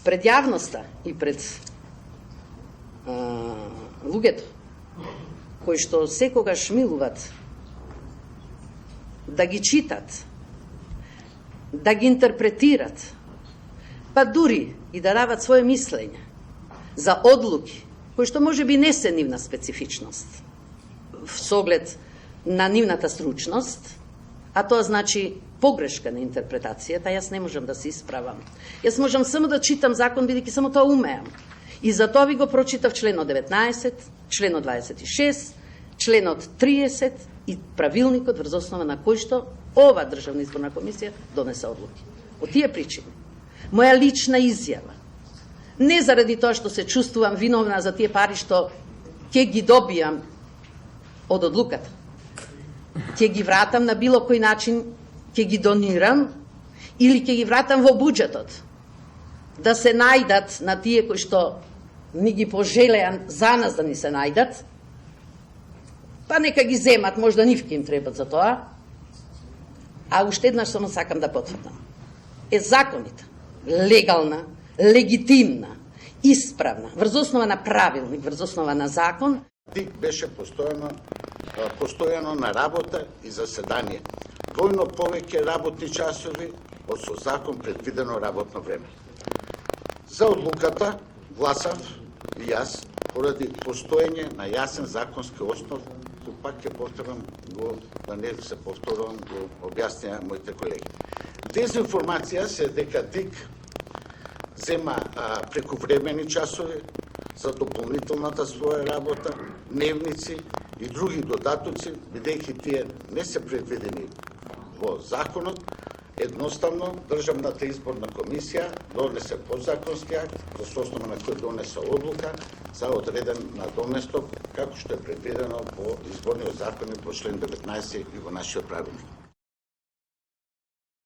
пред јавноста и пред луѓето кои што секогаш милуват да ги читат, да ги интерпретират, па дури и да дават своje мислење за одлуки кои што може би не се нивна специфичност со оглед на нивната стручност, а тоа значи погрешка на интерпретацијата, јас не можам да се исправам. Јас можам само да читам закон, бидејќи само тоа умеам. И затоа ви го прочитав членот 19, членот 26, членот 30 и правилникот врз основа на кој што ова Државна изборна комисија донесе одлуки. Од тие причини, моја лична изјава, не заради тоа што се чувствувам виновна за тие пари што ќе ги добијам од одлуката, ќе ги вратам на било кој начин, ќе ги донирам или ќе ги вратам во буџетот, да се најдат на тие кои што ни ги пожелеа за нас да ни се најдат, па нека ги земат, можда нивки им требат за тоа, а уште еднаш само сакам да потврдам. Законите, легална, легитимна, исправна, врз основа на правилник, врз основа на закон, ДИК беше постојано на работа и заседание. Двојно повеќе работни часови од со закон предвидено работно време. За одлуката гласав и јас поради постоење на јасен законски основ, кој пак ќе повторам го, да не се повторувам, го објаснија моите колеги. Дезинформација се дека ДИК зема прекувремени часови за дополнителната своја работа, дневници и други додатоци, бидејќи тие не се предвидени во законот. Едноставно, Државната изборна комисија донесе подзаконски акт, за основа на кој донесе одлука за одреден надоместок, како што е предвидено во изборниот закон и во член 19 и во нашиот правилник.